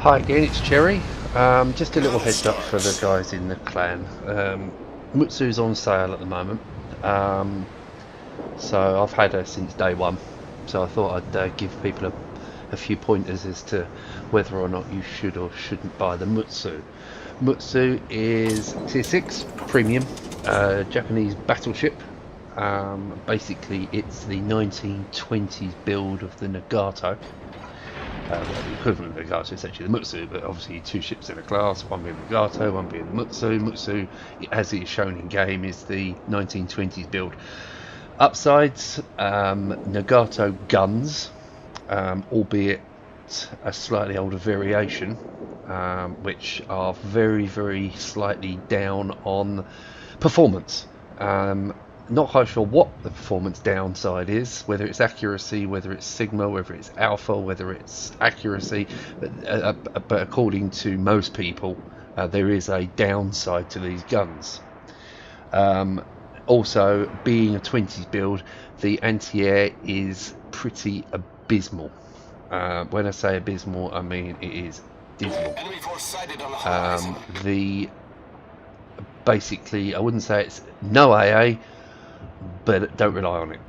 Hi again, it's Cherry. Just a little heads up for the guys in the clan. Mutsu's on sale at the moment, so I've had her since day one. So I thought I'd give people a few pointers as to whether or not you should or shouldn't buy the Mutsu. Mutsu is Tier 6 Premium Japanese battleship. Basically, it's the 1920s build of the Nagato. Well, the equivalent of Nagato is essentially the Mutsu, but obviously two ships in a class, one being Nagato, one being the Mutsu. Mutsu, as it is shown in game, is the 1920s build. Upsides, Nagato guns, albeit a slightly older variation, which are very slightly down on performance. Not quite sure what the performance downside is, whether it's accuracy, whether it's sigma, whether it's alpha, whether it's accuracy, but according to most people, there is a downside to these guns. Also, being a 20s build, the anti-air is pretty abysmal. When I say abysmal, I mean it is dismal. Basically, I wouldn't say it's no AA, but don't rely on it.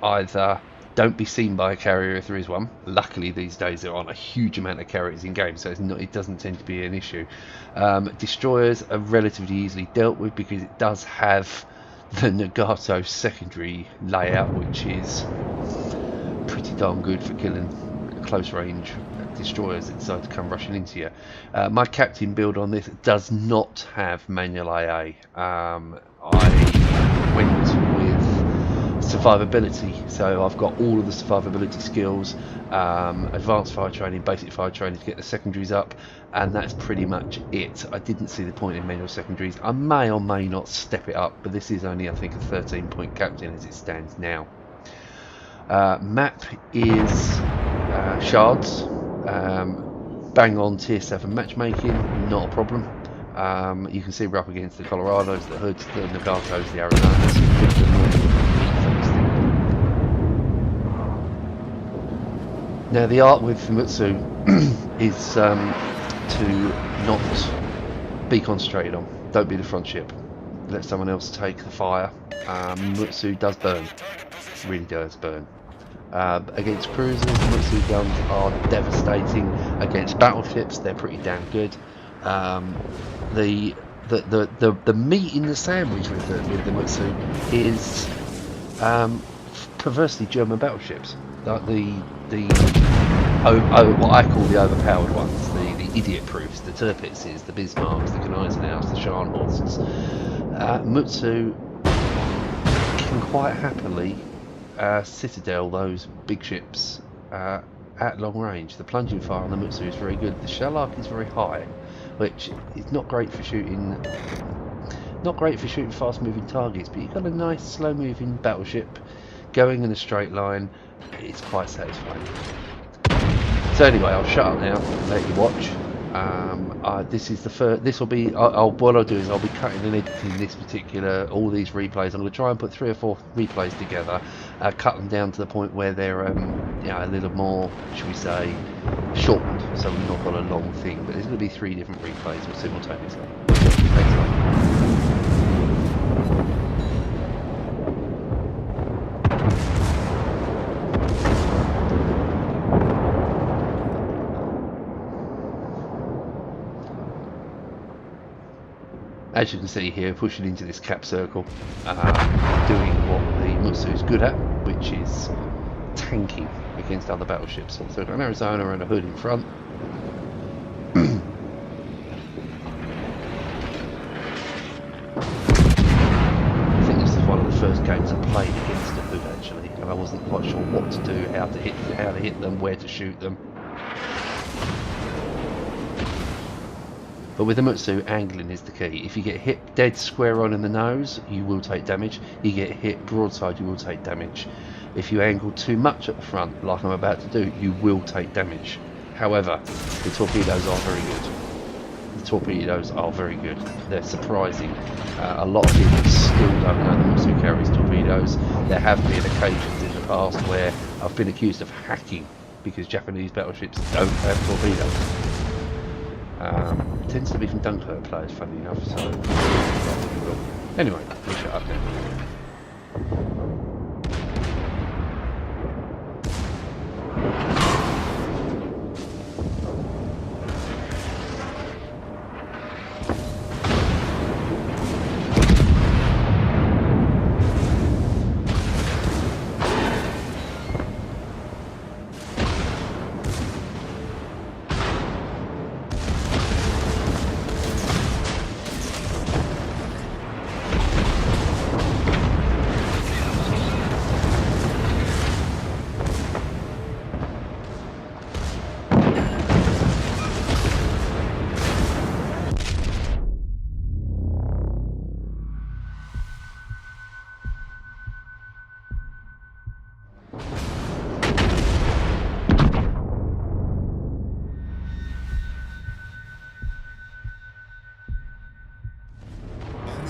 Either don't be seen by a carrier if there is one. Luckily these days there aren't a huge amount of carriers in game, so it doesn't tend to be an issue. Destroyers are relatively easily dealt with because it does have the Nagato secondary layout, which is pretty darn good for killing close range destroyers that decide to come rushing into you. My captain build on this does not have manual AA. I went with survivability, so I've got all of the survivability skills, advanced fire training, basic fire training to get the secondaries up, and that's pretty much it. I didn't see the point in manual secondaries. I may or may not step it up, but this is only, I think, a 13-point captain as it stands now. Map is shards, bang on tier 7 matchmaking, not a problem. You can see we're up against the Colorados, the Hoods, the Nagatos, the Arizonas. Now the art with the Mutsu is to not be concentrated on. Don't be the front ship. Let someone else take the fire. Mutsu does burn. Really does burn. Against cruisers, Mutsu guns are devastating. Against battleships, they're pretty damn good. The meat in the sandwich with the Mutsu is perversely German battleships. Like what I call the overpowered ones, the idiot proofs, the Tirpitzes, the Bismarcks, the Gneisenau's, the Scharnhorsts. Mutsu can quite happily citadel those big ships at long range. The plunging fire on the Mutsu is very good. The shell arc is very high, which is not great for shooting. Not great for shooting fast-moving targets, but you've got a nice slow-moving battleship going in a straight line. It's quite satisfying. So anyway, I'll shut up now and let you watch. This is the first. This will be. What I'll do is I'll be cutting and editing this all these replays. I'm going to try and put 3 or 4 replays together, cut them down to the point where they're a little more, should we say, shortened, so we've not got a long thing. But there's going to be 3 different replays simultaneously. Thanks a lot. As you can see here, pushing into this cap circle, doing what the Mutsu is good at, which is tanking against other battleships. So we've got an Arizona and a Hood in front. I think this is one of the first games I played against a Hood actually, and I wasn't quite sure what to do, how to hit them, where to shoot them. But with the Mutsu, angling is the key. If you get hit dead square on in the nose, you will take damage. You get hit broadside, you will take damage. If you angle too much at the front, like I'm about to do, you will take damage. However, the torpedoes are very good. The torpedoes are very good. They're surprising. A lot of people still don't know the Mutsu carries torpedoes. There have been occasions in the past where I've been accused of hacking because Japanese battleships don't have torpedoes. Tends to be from Dunkirk players, funny enough. So anyway, we'll shut up now.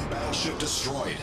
Battleship destroyed.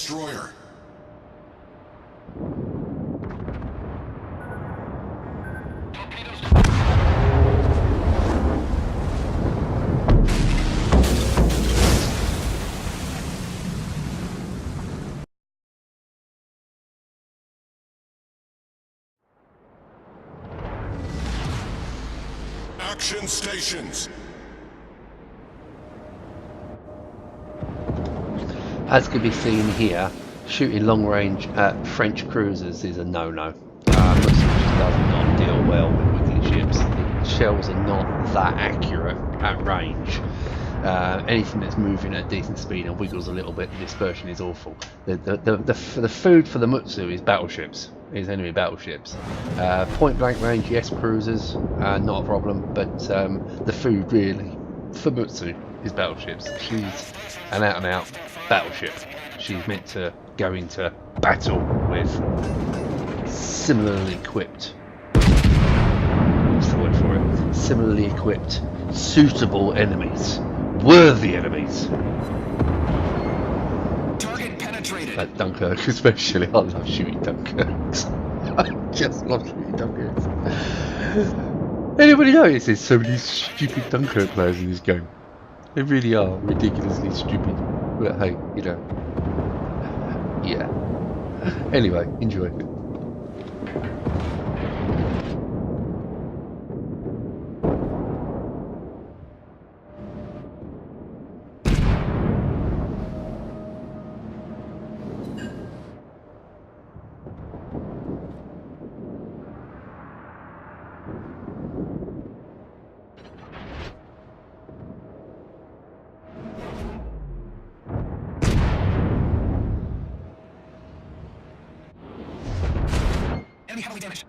destroyer. Action stations. As can be seen here, shooting long range at French cruisers is a no-no. Mutsu just does not deal well with wiggly ships. The shells are not that accurate at range. Anything that's moving at a decent speed and wiggles a little bit, the dispersion is awful. The food for the Mutsu is battleships, is enemy battleships. Point blank range, yes, cruisers, not a problem, but the food really for Mutsu is battleships. She's an out and out battleship. She's meant to go into battle with similarly equipped, what's the word for it? Similarly equipped, suitable enemies. Worthy enemies. Target penetrated. Like Dunkirk especially. I love shooting Dunkirks. I just love shooting Dunkirks. Anybody notice there's so many stupid Dunkirk players in this game? They really are ridiculously stupid. But hey, you know. Yeah. Anyway, enjoy. Enemy heavily damaged.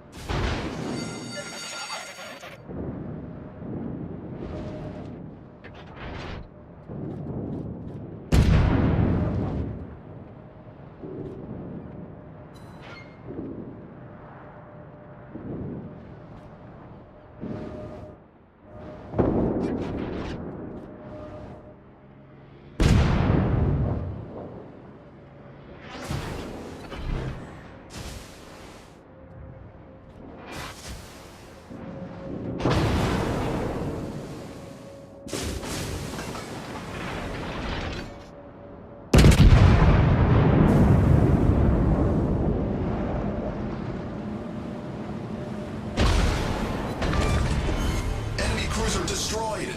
Cruiser destroyed.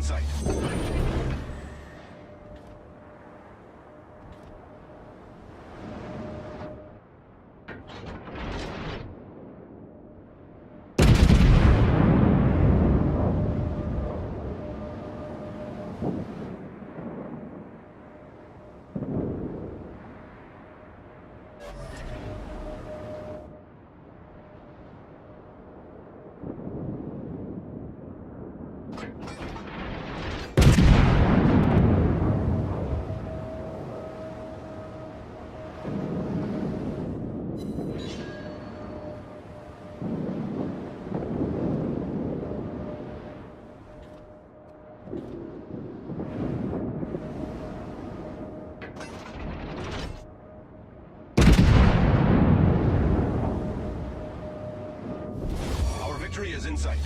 sight. Our victory is in sight.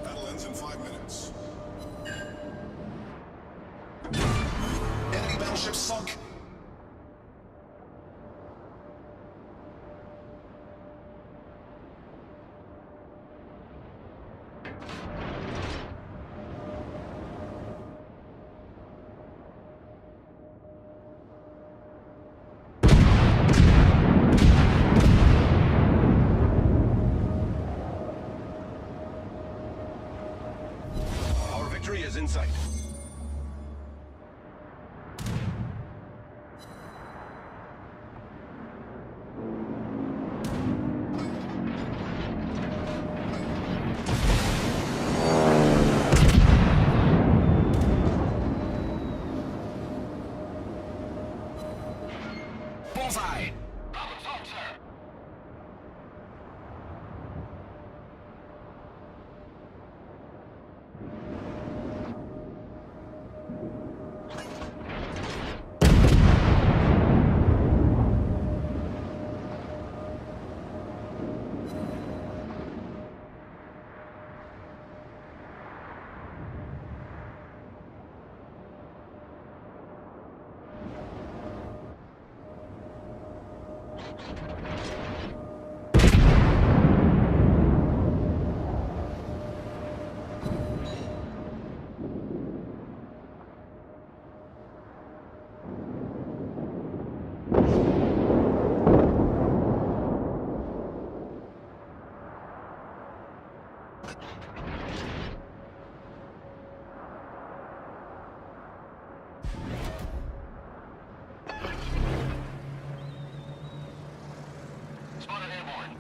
Battle ends in 5 minutes. Enemy battleship sunk. Our victory is in sight. Bullseye! Problem solved, sir. Spotted airborne.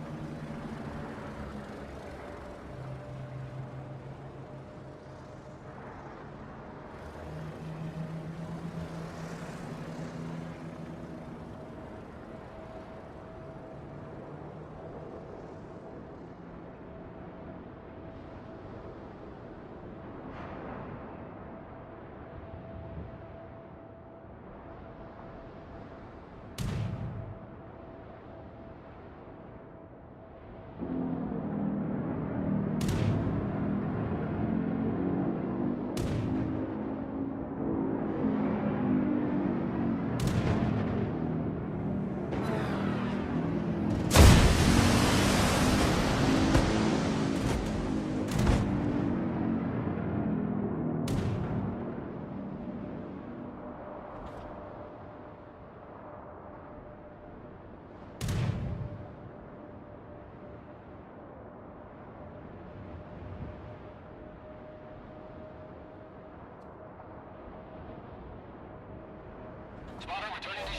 Spotter returning to